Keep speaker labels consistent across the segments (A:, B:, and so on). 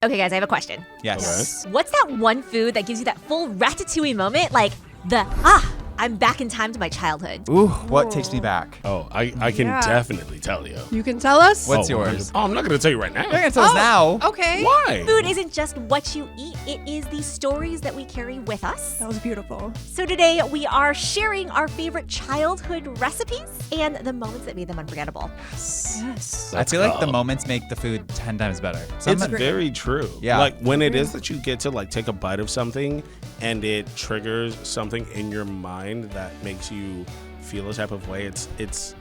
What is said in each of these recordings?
A: Okay, guys, I have a question.
B: Yes.
A: What's that one food that gives you that full ratatouille moment? Like I'm back in time to my childhood.
B: Ooh, what takes me back?
C: Oh, I can definitely tell you.
D: You can tell us?
B: What's yours?
C: Oh, I'm not going to tell you right now.
B: You're going to tell us now.
D: Okay.
C: Why?
A: Food isn't just what you eat, it is the stories that we carry with us.
D: That was beautiful.
A: So today we are sharing our favorite childhood recipes and the moments that made them unforgettable.
D: Yes.
B: I feel like the moments make the food 10 times better.
C: It's very true.
B: Yeah.
C: Like when it is that you get to like take a bite of something and it triggers something in your mind that makes you feel a type of way, it's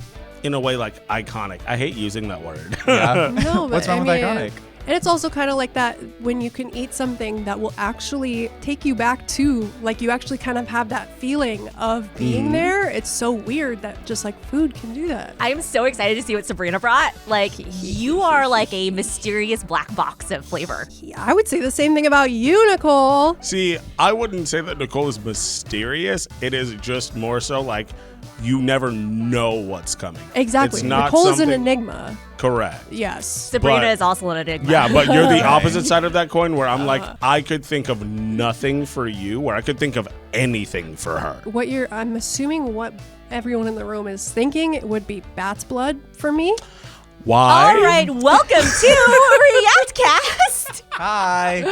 C: in a way like iconic. I hate using that word.
B: Yeah.
D: No, but
B: What's wrong with iconic?
D: And it's also kind of like that when you can eat something that will actually take you back to, like you actually kind of have that feeling of being there. It's so weird that just like food can do that.
A: I am so excited to see what Sabrina brought. Like, you are like a mysterious black box of flavor.
D: Yeah, I would say the same thing about you, Nicole.
C: See, I wouldn't say that Nicole is mysterious. It is just more so like you never know what's coming.
D: Exactly.
C: It's not
D: Nicole is an
C: something-
D: enigma.
C: Correct.
D: Yes.
A: Sabrina
C: But-
A: is also an enigma.
C: Yeah, but you're the opposite side of that coin where I'm like, I could think of nothing for you, where I could think of anything for her.
D: I'm assuming what everyone in the room is thinking it would be bat's blood for me.
C: Why?
A: All right, welcome to ReactCAST.
B: Hi.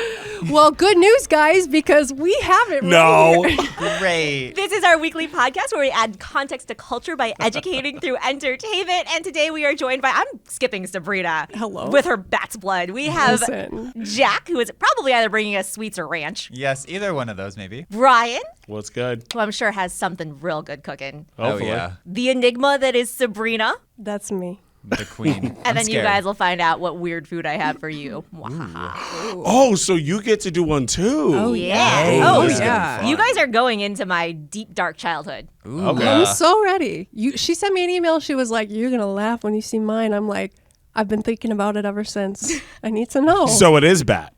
D: Well, good news, guys, because we have it
C: No.
D: right here.
B: Great.
A: This is our weekly podcast where we add context to culture by educating through entertainment. And today we are joined by, I'm skipping Sabrina.
D: Hello.
A: With her bat's blood. We have
D: Listen.
A: Jack, who is probably either bringing us sweets or ranch.
B: Yes, either one of those maybe.
A: Brian,
C: What's good?
A: who I'm sure has something real good cooking.
C: Hopefully.
B: Oh, yeah.
A: The enigma that is Sabrina.
D: That's me.
B: The queen.
A: And then you guys will find out what weird food I have for you.
C: Oh, so you get to do one too.
D: Oh,
A: Yeah.
C: Oh,
A: Oh,
C: this is gonna be
D: yeah.
C: fun.
A: You guys are going into my deep, dark childhood.
B: Ooh.
C: Okay.
D: I'm so ready. She sent me an email. She was like, "You're gonna laugh when you see mine." I'm like, "I've been thinking about it ever since. I need to know."
C: So it is bad.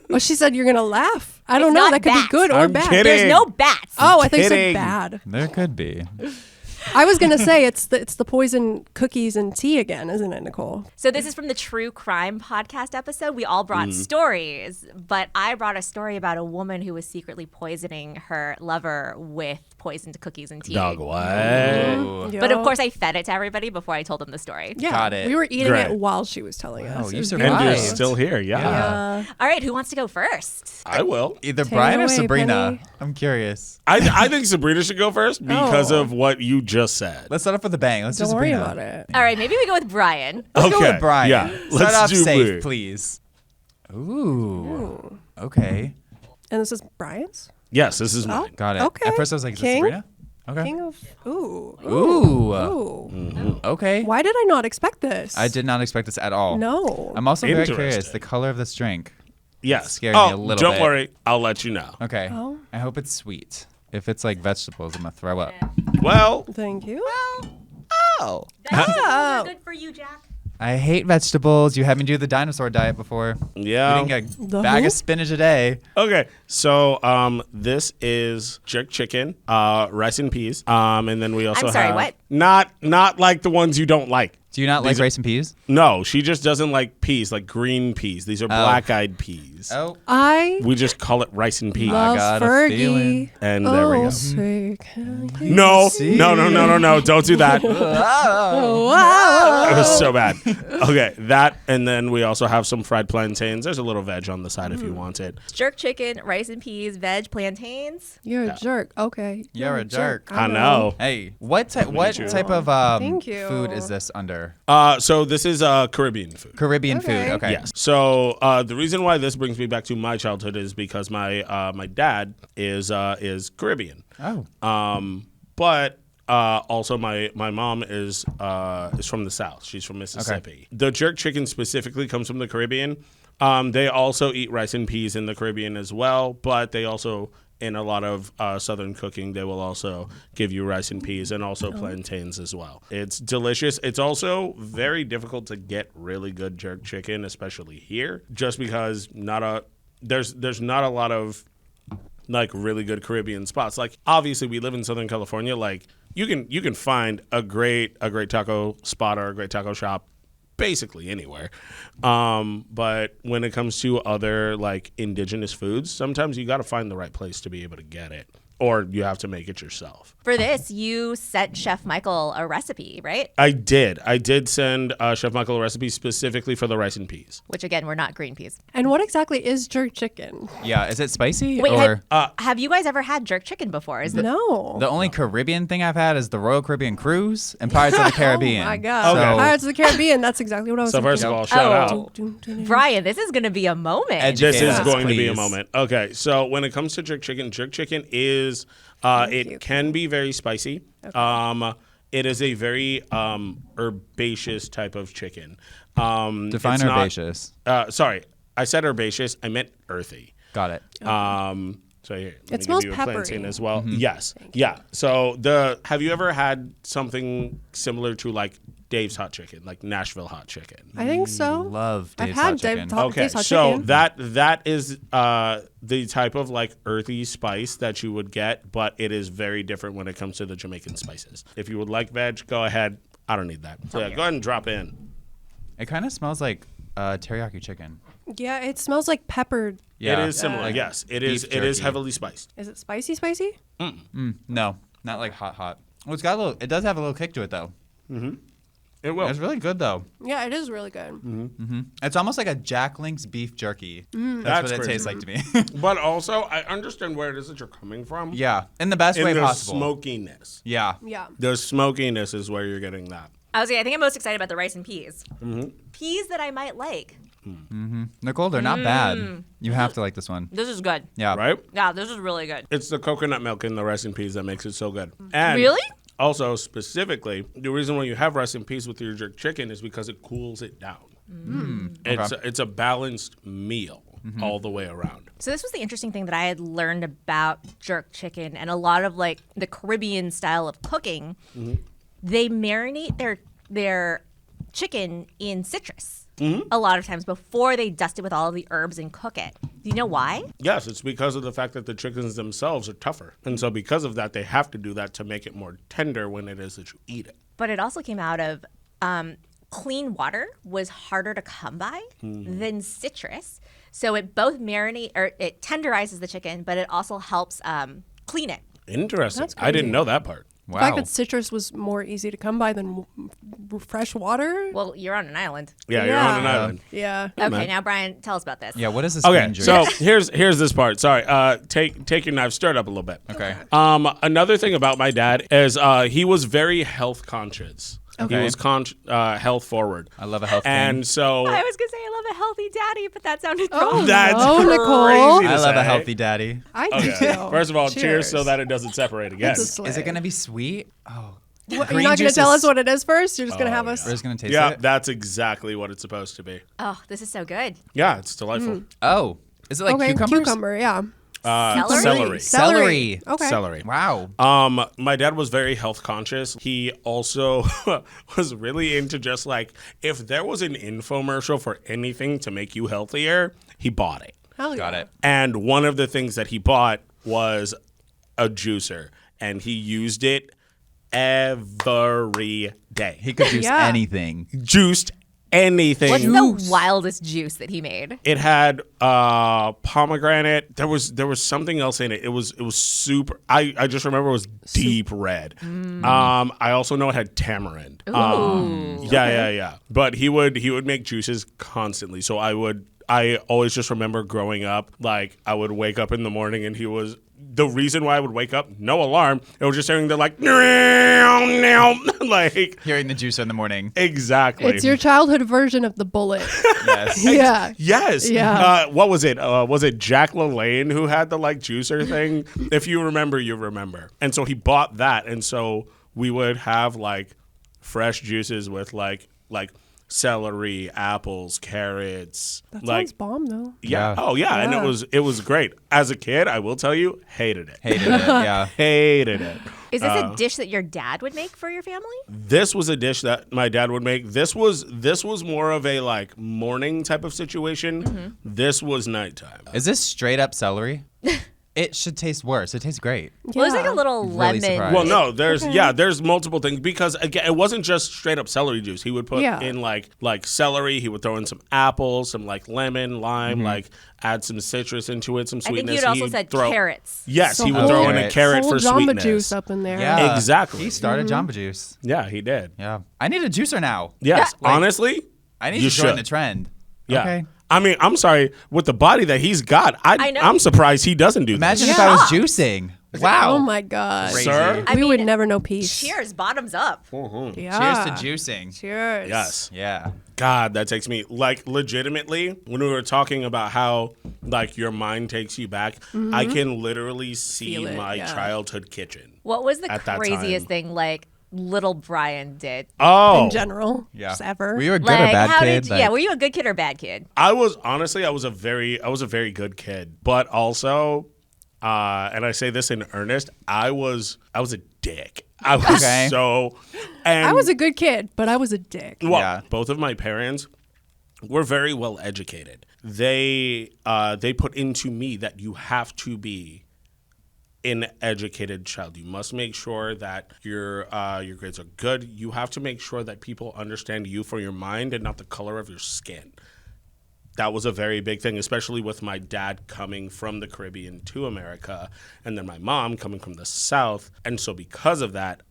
D: Well, she said you're gonna laugh. I don't
A: It's
D: know.
A: not
D: That could
A: bats.
D: be good or
C: I'm
D: bad.
C: kidding.
A: There's no bats.
D: Oh, I think you said
C: kidding.
D: bad.
B: There could be.
D: I was gonna say it's the poison cookies and tea again, isn't it, Nicole?
A: So this is from the True Crime podcast episode. We all brought stories, but I brought a story about a woman who was secretly poisoning her lover with poisoned cookies and tea.
C: Dog, what?
A: But of course, I fed it to everybody before I told them the story.
D: yeah,
B: Got it.
D: we were eating
C: Great.
D: it while she was telling
B: Wow,
D: us.
B: you
D: It was
B: survived.
C: And you're
D: beautiful.
C: still here, yeah.
A: All right, who wants to go first?
C: I will.
B: Either
D: Take
B: Brian
D: it
B: or
D: away,
B: Sabrina.
D: Penny.
B: I'm curious.
C: I think Sabrina should go first because
D: Oh.
C: of what you just said.
B: Let's start off with a bang. Let's
D: Don't
B: do
D: worry
B: Sabrina.
D: about it.
A: All right, maybe we go with Brian.
B: Let's go
C: Okay,
B: with Brian.
C: yeah.
B: Start
C: Let's
B: off
C: do
B: safe,
C: weird.
B: please. Ooh. Okay.
D: And this is Brian's
C: Yes, this is mine.
B: Got it.
D: Okay.
B: At first I was like, is this
D: King?
B: Sabrina? Okay.
D: King of ooh.
B: Ooh.
D: Ooh.
B: Okay.
D: Why did I not expect this?
B: I did not expect this at all.
D: No.
B: I'm also very
C: Interesting.
B: curious. The color of this drink.
C: Yes.
B: Scared me a little
C: don't
B: bit.
C: worry. I'll let you know.
B: Okay.
D: Oh.
B: I hope it's sweet. If it's like vegetables, I'm gonna throw up.
C: Well,
D: Thank you.
B: Oh.
A: That's good for you, Jack.
B: I hate vegetables. You had me do the dinosaur diet before.
C: yeah.
B: Eating a
D: The
B: bag
D: who?
B: of spinach a day.
C: Okay, so this is jerk chicken, rice and peas, and then we also
A: I'm sorry,
C: have
A: what?
C: Not like the ones you don't like.
B: Do you not like
C: These are-
B: rice and peas?
C: No, she just doesn't like peas, like green peas. These are black-eyed peas.
B: Oh.
D: I
C: We just call it rice and peas.
D: love
B: got a
D: Fergie.
B: feeling.
C: And there we
D: Oh,
C: go.
D: say, can you
C: No,
D: see?
C: no, don't do that. It
D: Oh, wow.
C: was so bad. Okay, that, and then we also have some fried plantains. There's a little veg on the side if you want it.
A: Jerk chicken, rice and peas, veg, plantains.
D: You're a jerk. Okay.
B: You're a jerk.
C: I know.
B: Hey, what type of
D: Thank you.
B: food is this under?
C: So this is Caribbean food.
B: Caribbean
D: Okay.
B: food. Okay.
C: Yes. So the reason why this brings me back to my childhood is because my dad is Caribbean.
B: Oh.
C: But also my mom is from the South. She's from Mississippi. The jerk chicken specifically comes from the Caribbean. They also eat rice and peas in the Caribbean as well, but they also, in a lot of Southern cooking, they will also give you rice and peas and also plantains as well. It's delicious. It's also very difficult to get really good jerk chicken, especially here, just because there's not a lot of like really good Caribbean spots. Like obviously we live in Southern California. Like you can find a great taco spot or a great taco shop basically anywhere. But when it comes to other like indigenous foods, sometimes you got to find the right place to be able to get it, or you have to make it yourself.
A: For this, you sent Chef Michael a recipe, right?
C: I did send Chef Michael a recipe specifically for the rice and peas.
A: Which again, were not green peas.
D: And what exactly is jerk chicken?
B: Yeah, is it spicy?
A: Wait,
B: or
A: have you guys ever had jerk chicken before?
D: No.
B: the only Caribbean thing I've had is the Royal Caribbean Cruise and Pirates of the Caribbean.
D: Oh my God.
C: Okay.
D: Pirates of the Caribbean. That's exactly what I was
C: So
D: thinking.
C: first of all, shout out.
A: Brian, this is going to be a moment.
B: Educate
C: This is
B: us,
C: going to be a
B: please.
C: moment. Okay, so when it comes to jerk chicken is it can be very spicy. It is a very herbaceous type of chicken.
B: Define
C: it's not-
B: herbaceous.
C: Sorry, I said herbaceous. I meant earthy.
B: Got it.
C: So here, let me
D: smells
C: give you a
D: peppery.
C: plantain as well.
B: Mm-hmm.
C: Yes, yeah. So have you ever had something similar to like Dave's hot chicken, like Nashville hot chicken?
D: I think so.
B: Love
D: I've
B: Dave's
D: had
B: hot chicken.
D: Dave's hot-
C: Okay,
D: Dave's hot
C: so
D: chicken.
C: that is the type of like earthy spice that you would get, but it is very different when it comes to the Jamaican spices. If you would like veg, go ahead. I don't need that. So yeah, go ahead and drop in.
B: It kind of smells like teriyaki chicken.
D: Yeah, it smells like peppered.
B: Yeah.
C: It is similar.
B: Like
C: yes, it is.
B: beef
C: It is
B: jerky.
C: heavily spiced.
D: Is it spicy?
B: No, not like hot. Well, it's got a little. It does have a little kick to it though.
C: It will.
B: It's really good though.
D: Yeah, it is really good.
B: It's almost like a Jack Link's beef jerky.
C: That's
B: That's what it
C: crazy.
B: tastes like to me.
C: But also, I understand where it is that you're coming from.
B: Yeah, in the best
C: In
B: way
C: the
B: possible.
C: smokiness.
B: Yeah.
D: Yeah.
C: The smokiness is where you're getting that.
A: I think I'm most excited about the rice and peas. Peas that I might like.
B: Nicole, they're not bad. You have to like this one.
A: This is good.
B: Yeah.
C: Right?
A: Yeah, this is really good.
C: It's the coconut milk in the rice and peas that makes it so good. And
A: Really?
C: Also, specifically, the reason why you have rice and peas with your jerk chicken is because it cools it down. It's a balanced meal all the way around.
A: So this was the interesting thing that I had learned about jerk chicken and a lot of like the Caribbean style of cooking. They marinate their chicken in citrus a lot of times before they dust it with all of the herbs and cook it. Do you know why?
C: Yes, it's because of the fact that the chickens themselves are tougher. And so because of that, they have to do that to make it more tender when it is that you eat it.
A: But it also came out of clean water was harder to come by than citrus. So it both it tenderizes the chicken, but it also helps clean it.
C: Interesting.
D: That's
C: I didn't
D: crazy.
C: know that part.
D: The fact
B: Wow.
D: that citrus was more easy to come by than fresh water.
A: Well, you're on an island.
C: Yeah, you're on an
D: Yeah.
C: island.
D: Yeah.
A: Okay, now Brian, tell us about this.
B: Yeah. What is this?
C: Okay,
B: green juice?
C: so here's this part. Sorry, take your knife, stir it up a little bit.
B: Okay.
C: Another thing about my dad is he was very health conscious.
B: Okay.
C: He was health forward.
B: I love a health
C: And
B: thing.
C: so
A: I was gonna say I love a healthy daddy, but that sounded
D: Oh,
A: wrong.
C: that's
D: no,
C: crazy
D: Nicole.
C: to
B: I love
C: say.
B: a healthy daddy.
D: I do
C: Okay.
D: too.
C: First of all, cheers so that it doesn't separate again.
D: It's a
B: Is it
D: slay.
B: gonna be sweet? Oh.
D: What, you're
B: Green
D: not going to
B: juice
D: tell
B: is-
D: us what it is first? You're just going to have
C: yeah.
D: us.
B: We're just gonna taste
C: Yeah,
B: it.
C: that's exactly what it's supposed to be.
A: Oh, this is so good.
C: Yeah, it's delightful.
B: Oh. Is it like
D: Okay,
B: cucumbers?
D: cucumber, yeah.
C: Celery.
B: Celery.
D: Okay.
C: Celery.
B: Wow.
C: My dad was very health conscious. He also was really into just like, if there was an infomercial for anything to make you healthier, he bought it.
D: Hell yeah.
B: Got it.
C: And one of the things that he bought was a juicer, and he used it every day.
B: He could juice
D: Yeah.
B: anything.
C: Juiced anything.
A: What's the wildest juice that he made?
C: It had pomegranate. There was something else in it. It was super. I just remember it was deep red. I also know it had tamarind. Yeah. But he would make juices constantly. So I always just remember growing up, like I would wake up in the morning and he was. The reason why I would wake up, no alarm. It was just hearing the like, like
B: Hearing the juicer in the morning.
C: exactly.
D: It's your childhood version of the bullet.
B: Yes.
D: Yeah.
C: Yes.
D: Yeah.
C: What was it? Was it Jack LaLanne who had the like juicer thing? If you remember, you remember. And so he bought that, and so we would have like fresh juices with like celery, apples, carrots.
D: That
C: like
D: sounds bomb, though.
C: yeah.
B: Yeah.
C: Oh yeah. And
D: Yeah.
C: it was great. As a kid, I will tell you, hated it.
B: Hated it. Yeah.
C: Hated it.
A: Is this a dish that your dad would make for your family?
C: This was a dish that my dad would make. This was more of a like morning type of situation. This was nighttime.
B: Is this straight up celery? It should taste worse. It tastes great.
A: Well, there's like a little
B: Really
A: lemon.
B: surprised.
C: Well, no, there's multiple things because again, it wasn't just straight up celery juice. He would put in like celery. He would throw in some apples, some like lemon, lime, like add some citrus into it, some
A: I think
C: sweetness.
A: you'd also said carrots.
C: Yes,
D: So
C: he would throw in a
B: carrots.
C: carrot
D: Whole
C: for
D: Jamba
C: sweetness.
D: Juice up in there.
B: Yeah.
C: Exactly.
B: He started Jamba Juice.
C: Yeah, he did.
B: Yeah. I need a juicer now.
C: Yes,
B: Like,
C: honestly,
B: I need
C: you
B: to join
C: should.
B: the trend.
C: Yeah.
B: Okay.
C: I mean, I'm sorry, with the body that he's got,
A: I know.
C: I'm surprised he doesn't do
B: Imagine
C: this.
B: if I was juicing. Wow.
D: Oh my God.
B: Crazy.
C: Sir?
A: I
D: We would
A: mean,
D: never know peace.
A: Cheers, bottoms up.
D: Yeah.
B: Cheers to juicing.
D: Cheers.
C: Yes.
B: Yeah.
C: God, that takes me, like, legitimately, when we were talking about how, like, your mind takes you back, I can literally see
D: Feel it,
C: my
D: yeah.
C: childhood kitchen.
A: What was the
C: At that
A: craziest
C: time.
A: thing like little Brian did?
C: Oh.
D: In general.
B: Yeah.
D: Just ever.
B: Were you a good
A: Like,
B: or bad
A: how
B: kid?
A: did? Yeah, were you a good kid or bad kid?
C: I was a very good kid, but also, and I say this in earnest, I was a dick. I was
B: Okay.
C: so, and
D: I was a good kid, but I was a dick.
C: well,
B: Yeah.
C: both of my parents were very well educated. They put into me that you have to be an educated child. You must make sure that your grades are good. You have to make sure that people understand you for your mind and not the color of your skin. That was a very big thing, especially with my dad coming from the Caribbean to America and then my mom coming from the South. And so because of that,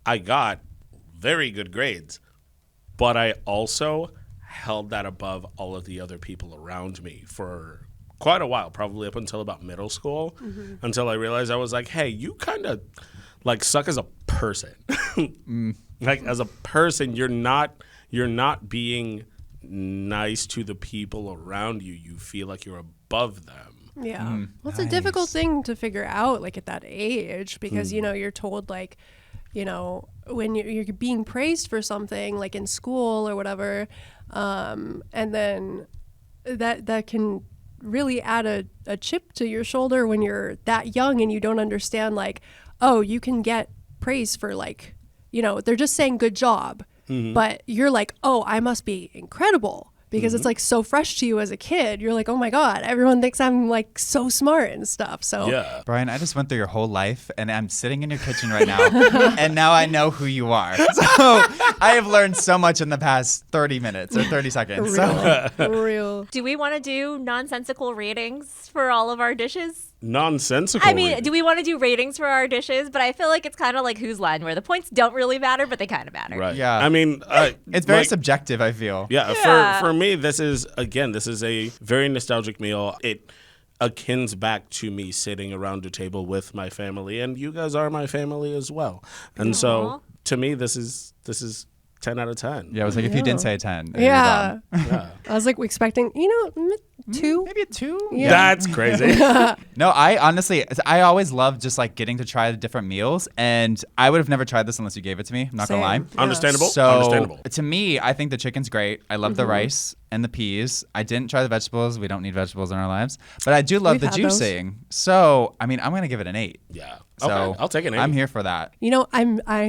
C: I got very good grades. But I also held that above all of the other people around me for quite a while, probably up until about middle school, until I realized I was like, hey, you kind of like suck as a person. Like as a person, you're not being nice to the people around you. You feel like you're above them.
D: Yeah. Well, it's a difficult thing to figure out, like, at that age, because, you know, you're told, like, you know, when you're being praised for something, like in school or whatever, and then that can really add a chip to your shoulder when you're that young and you don't understand, like, oh, you can get praise for, like, you know, they're just saying good job, but you're like, oh, I must be incredible. Because it's like so fresh to you as a kid. You're like, oh my God, everyone thinks I'm like so smart and stuff. So
C: Yeah.
B: Brian, I just went through your whole life, and I'm sitting in your kitchen right now, and now I know who you are. So I have learned so much in the past 30 minutes or 30 seconds. So
D: real.
A: Do we want to do nonsensical ratings for all of our dishes?
C: Nonsensical.
A: I mean, do we want to do ratings for our dishes? But I feel like it's kind of like Whose Line, where the points don't really matter, but they kind of matter.
C: Right.
B: Yeah.
C: I mean,
B: it's very
C: like,
B: subjective, I feel.
C: Yeah, for me, this is a very nostalgic meal. It akins back to me sitting around a table with my family, and you guys are my family as well. And so, to me, this is 10 out of 10.
B: Yeah, I was like, if you didn't say a 10, you're
D: Yeah.
B: wrong.
C: Yeah.
D: I was like expecting, you know, 2.
B: Maybe a 2?
D: Yeah.
C: That's crazy.
B: No, I honestly, I always love just like getting to try the different meals, and I would have never tried this unless you gave it to me. I'm not gonna lie.
D: Same. Yeah.
C: Understandable.
B: So
C: Understandable.
B: to me, I think the chicken's great. I love the rice and the peas. I didn't try the vegetables. We don't need vegetables in our lives, but I do love
D: We've
B: the
D: had those.
B: juicing. So I mean, I'm gonna give it an 8.
C: Yeah.
B: So
C: Okay, I'll take an 8.
B: I'm here for that.
D: You know,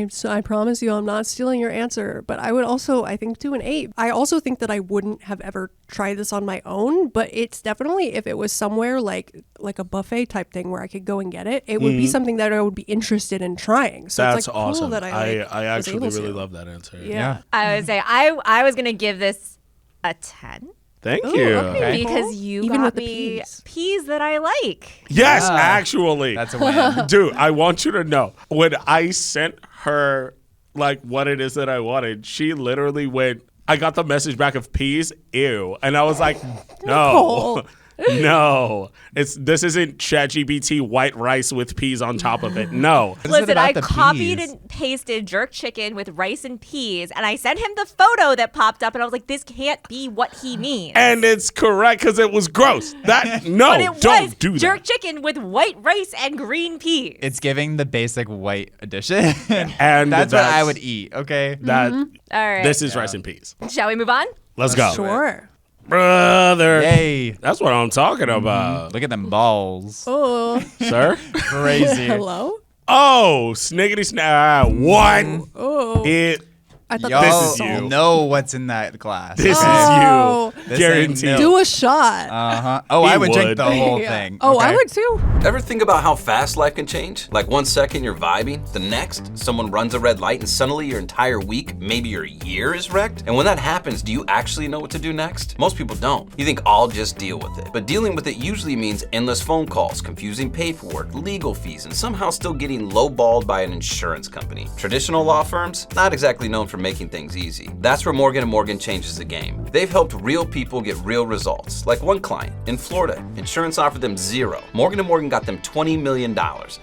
D: so I promise you I'm not stealing your answer, but I would also, I think, do an 8. I also think that I wouldn't have ever tried this on my own, but it's definitely, if it was somewhere like a buffet type thing where I could go and get it, it would be something that I would be interested in trying. So
C: That's
D: it's like
C: awesome.
D: cool that
C: I
D: was
C: actually
D: able
C: really
D: to.
C: love that answer.
D: Yeah.
A: I would say I was gonna give this a 10
C: Thank
D: Ooh,
C: you.
D: okay.
A: because you
D: Even
A: got
D: with the
A: me
D: peas.
A: peas that I like.
C: Yes,
B: Yeah.
C: actually.
B: That's a win.
C: Dude, I want you to know, when I sent her like what it is that I wanted, she literally went, I got the message back of peas, ew. And I was like, no. No. This isn't ChatGPT white rice with peas on top of it. No.
B: What is it
A: Listen,
B: about
A: I
B: the
A: copied
B: peas?
A: and pasted jerk chicken with rice and peas, and I sent him the photo that popped up, and I was like, this can't be what he means.
C: And it's correct because it was gross. That no,
A: but it
C: don't
A: was
C: do
A: jerk
C: that.
A: chicken with white rice and green peas.
B: It's giving the basic white edition,
C: And
B: that's what I would eat. Okay.
C: That
A: All right.
C: this is rice and peas.
A: Shall we move on?
C: Let's go.
D: Sure.
C: Brother.
B: Yay!
C: That's what I'm talking about.
B: Look at them balls.
D: Oh,
C: Sir?
B: Crazy.
D: hello?
C: Oh, sniggity snap. What?
D: Oh.
C: It
D: I thought
B: Y'all
D: that
C: This
D: was
C: is
D: salt.
C: you.
B: know what's in that glass.
C: This
B: okay?
D: Oh.
C: is you.
B: This
C: Guaranteed.
B: ain't
D: Do a shot.
B: Uh-huh. Oh,
C: He
B: I would drink
C: would.
B: the whole
D: Yeah.
B: thing.
D: Oh, I
B: okay?
D: would too.
E: Ever think about how fast life can change? Like 1 second you're vibing, the next, someone runs a red light and suddenly your entire week, maybe your year is wrecked? And when that happens, do you actually know what to do next? Most people don't. You think I'll just deal with it. But dealing with it usually means endless phone calls, confusing paperwork, legal fees, and somehow still getting lowballed by an insurance company. Traditional law firms, not exactly known for making things easy. That's where Morgan & Morgan changes the game. They've helped real people get real results. Like one client in Florida, insurance offered them $0. Morgan & Morgan got them $20 million.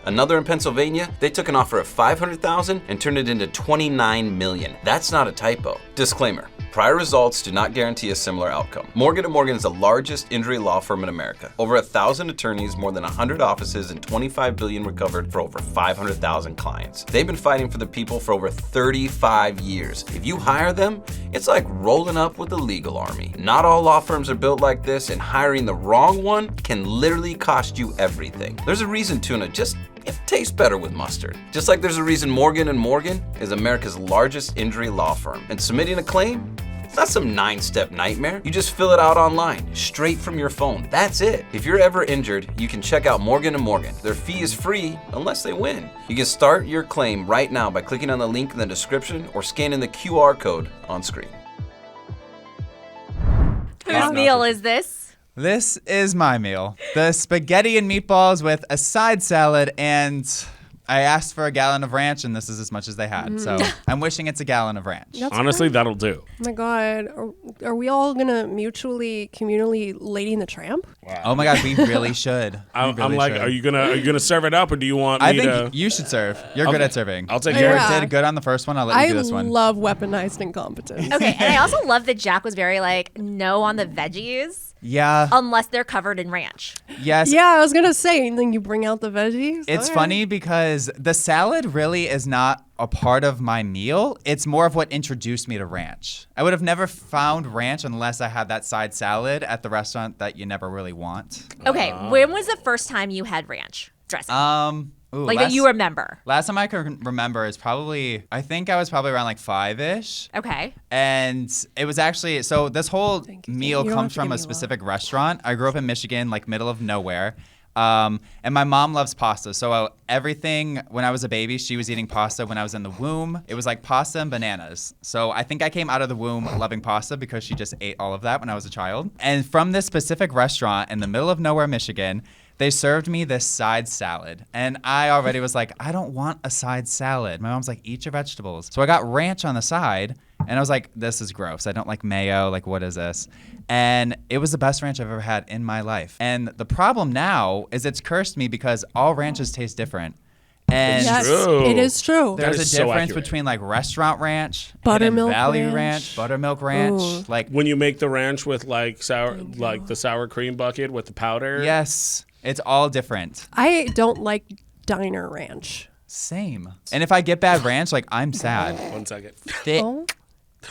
E: Another in Pennsylvania, they took an offer of $500,000 and turned it into $29 million. That's not a typo. Disclaimer. Prior results do not guarantee a similar outcome. Morgan & Morgan is the largest injury law firm in America. Over 1,000 attorneys, more than 100 offices, and $25 billion recovered for over 500,000 clients. They've been fighting for the people for over 35 years. If you hire them, it's like rolling up with the legal army. Not all law firms are built like this, and hiring the wrong one can literally cost you everything. There's a reason tuna just it tastes better with mustard. Just like there's a reason Morgan & Morgan is America's largest injury law firm. And submitting a claim, it's not some 9-step nightmare. You just fill it out online, straight from your phone. That's it. If you're ever injured, you can check out Morgan & Morgan. Their fee is free unless they win. You can start your claim right now by clicking on the link in the description or scanning the QR code on screen.
A: Whose meal is this?
B: This is my meal. The spaghetti and meatballs with a side salad, and I asked for a gallon of ranch, and this is as much as they had. So I'm wishing it's a gallon of ranch.
D: That's
C: Honestly, that'll do.
D: Oh my God. Are we all going to mutually, communally Lady and the Tramp?
B: Oh my God, we really should. We
C: I'm
B: really
C: like,
B: should.
C: are you gonna serve it up, or do you want
B: I
C: me
B: think
C: to?
B: you should serve. You're good
C: Okay.
B: at serving.
C: I'll take
B: You
C: care
D: of it.
B: did good on the first one. I'll let you
D: I
B: do this one.
D: love weaponized incompetence.
A: Okay, and I also love that Jack was very like, no on the veggies
B: Yeah.
A: unless they're covered in ranch.
B: Yes.
D: Yeah, I was going to say, and then you bring out the veggies.
B: It's
D: All right.
B: funny because the salad really is not a part of my meal. It's more of what introduced me to ranch. I would have never found ranch unless I had that side salad at the restaurant that you never really want.
A: Okay, when was the first time you had ranch dressing? Like that you remember?
B: Last time I can remember is probably, I think I was probably around like 5-ish.
A: Okay.
B: And it was actually, so this whole meal
D: You don't have
B: comes
D: to
B: from
D: give
B: a
D: me
B: specific restaurant. I grew up in Michigan, like middle of nowhere. And my mom loves pasta. So everything, when I was a baby, she was eating pasta. When I was in the womb, it was like pasta and bananas. So I think I came out of the womb loving pasta because she just ate all of that when I was a child. And from this specific restaurant in the middle of nowhere, Michigan, they served me this side salad. And I already was like, I don't want a side salad. My mom's like, eat your vegetables. So I got ranch on the side. And I was like, this is gross. I don't like mayo. Like, what is this? And it was the best ranch I've ever had in my life. And the problem now is it's cursed me because all ranches taste different. And
D: Yes,
C: True.
D: it is true.
C: That
B: there's a
C: is so
B: difference
C: accurate.
B: between like restaurant ranch,
D: Buttermilk
B: Hidden Valley
D: ranch.
B: ranch, buttermilk ranch.
D: Ooh.
B: Like,
C: When you make the ranch with like the sour cream bucket with the powder.
B: yes, it's all different.
D: I don't like diner ranch.
B: Same. And if I get bad ranch, like, I'm sad.
C: 1 second.
B: Thick.
D: Oh,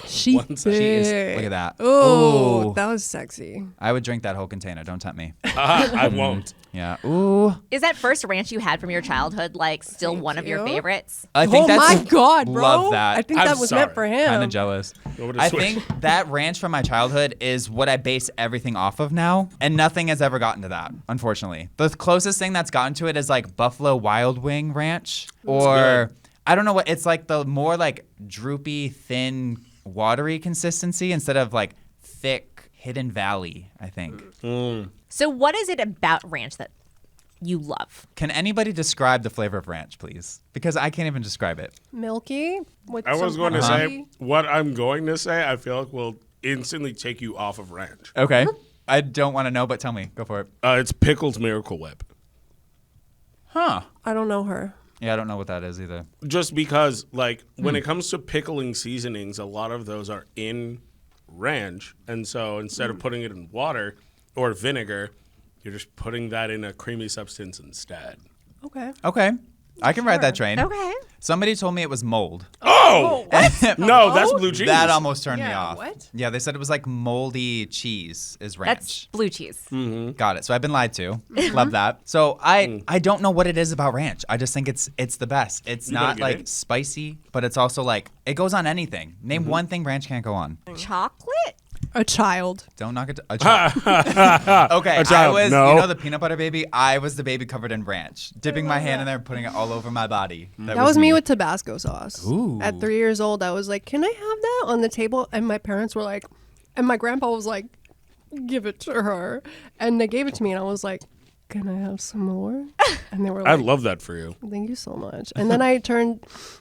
D: she
C: One second.
B: She is, look at that.
D: Oh,
B: Ooh.
D: that was sexy.
B: I would drink that whole container. Don't tempt me.
C: I won't.
B: Yeah. Ooh.
A: Is that first ranch you had from your childhood like still one of your
D: you.
A: favorites?
B: I think
D: Oh
B: that's
D: my God, bro.
B: Love that.
D: I think
C: I'm
D: that was
C: sorry.
D: meant for him.
B: Kind of jealous.
C: You want me to
B: I
C: switch?
B: think that ranch from my childhood is what I base everything off of now, and nothing has ever gotten to that, unfortunately. The closest thing that's gotten to it is like Buffalo Wild Wing Ranch, or I don't know what, it's like the more like droopy, thin, watery consistency instead of like thick Hidden Valley, I think.
A: So what is it about ranch that you love?
B: Can anybody describe the flavor of ranch, please? Because I can't even describe it.
D: Milky. With
C: I was
D: some
C: going to
D: pepperoni.
C: say what I'm going to say. I feel like will instantly take you off of ranch.
B: Okay. I don't want to know, but tell me. Go for it.
C: It's Pickles Miracle Whip.
B: Huh.
D: I don't know her.
B: Yeah, I don't know what that is either.
C: Just because, like, when it comes to pickling seasonings, a lot of those are in ranch. And so instead of putting it in water or vinegar, you're just putting that in a creamy substance instead.
D: Okay.
B: Okay. I can ride that train.
A: Okay.
B: Somebody told me it was mold.
C: Oh! No, that's blue cheese.
B: That almost turned me
D: Yeah,
B: off.
D: what?
B: Yeah, they said it was like moldy cheese is ranch.
A: That's blue cheese.
B: Got it. So I've been lied to. Love that. So I don't know what it is about ranch. I just think it's the best. It's
C: gotta
B: not
C: get
B: like
C: it.
B: spicy, but it's also like it goes on anything. Name one thing ranch can't go on.
A: Chocolate?
D: A child.
B: Don't knock it. A child. Okay,
C: A child,
B: I was.
C: no.
B: You know the peanut butter baby. I was the baby covered in ranch, dipping my hand in there, and putting it all over my body.
D: That was me with Tabasco sauce.
B: Ooh.
D: At 3 years old, I was like, "Can I have that on the table?" And my parents were like, and my grandpa was like, "Give it to her," and they gave it to me, and I was like, "Can I have some more?" And they were
C: I
D: like,
C: love that for you.
D: "Thank you so much." And then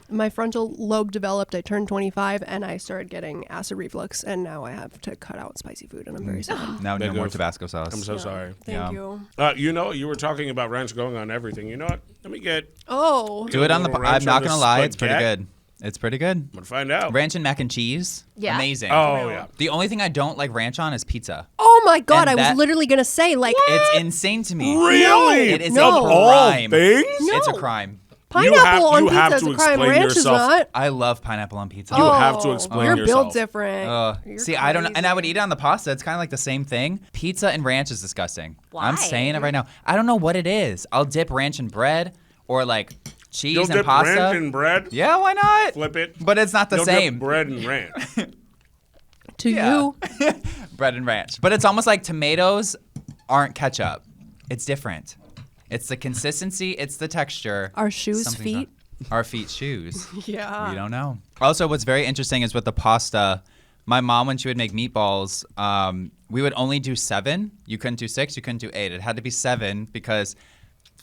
D: my frontal lobe developed. I turned 25, and I started getting acid reflux, and now I have to cut out spicy food, and I'm very sad.
B: Now no
C: Big
B: more
C: oof.
B: Tabasco sauce.
C: I'm so sorry.
D: Thank
B: Yeah.
D: you.
C: You know, you were talking about ranch going on everything. You know what? Let me get.
D: Oh,
B: Do it on the.
C: Little
B: I'm
C: ranch
B: not
C: on
B: gonna
C: the
B: lie. It's pretty
C: spaghetti.
B: good. It's pretty good.
C: I'm gonna find out.
B: Ranch and mac and cheese.
A: Yeah.
B: Amazing.
C: Oh yeah.
B: The only thing I don't like ranch on is pizza.
D: oh my God!
B: And
D: I was
B: that-
D: literally gonna say like
B: It's insane to me.
C: Really?
B: It is
D: No.
B: a
C: All
B: crime.
C: things?
B: It's a
D: No.
B: crime.
D: pineapple on
C: you have
D: pizza is
C: to
D: a crime.
C: explain
D: Ranch is
C: yourself.
D: not.
B: I love pineapple on pizza.
C: You have to explain
D: You're
C: yourself.
D: built different. You're
B: See, I don't know. And I would
D: crazy.
B: eat it on the pasta. It's kind of like the same thing. Pizza and ranch is disgusting.
A: Why?
B: I'm saying it right now. I don't know what it is. I'll dip ranch in bread or like cheese
C: You'll
B: and
C: dip
B: pasta.
C: ranch in bread.
B: Yeah, why not?
C: Flip it.
B: But it's not the
C: You'll
B: same.
C: Dip bread and ranch.
D: To
B: Yeah.
D: you.
B: Bread and ranch. But it's almost like tomatoes aren't ketchup. It's different. It's the consistency. It's the texture.
D: Are shoes
B: Something's
D: feet?
B: not- Are feet shoes?
D: Yeah.
B: We don't know. Also, what's very interesting is with the pasta, my mom, when she would make meatballs, we would only do 7. You couldn't do 6. You couldn't do 8. It had to be 7 because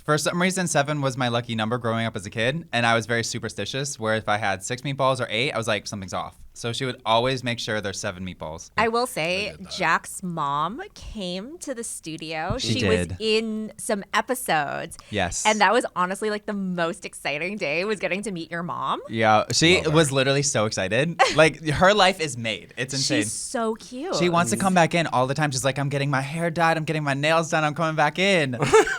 B: for some reason, 7 was my lucky number growing up as a kid. And I was very superstitious where if I had 6 meatballs or 8, I was like, something's off. So she would always make sure there's 7 meatballs.
A: I will say, Jack's mom came to the studio.
B: She
A: was
B: did.
A: in some episodes.
B: Yes.
A: And that was honestly like the most exciting day was getting to meet your mom.
B: Yeah, she was literally so excited. Like, her life is made. It's insane.
A: She's so cute.
B: She wants to come back in all the time. She's like, I'm getting my hair dyed. I'm getting my nails done. I'm coming back in.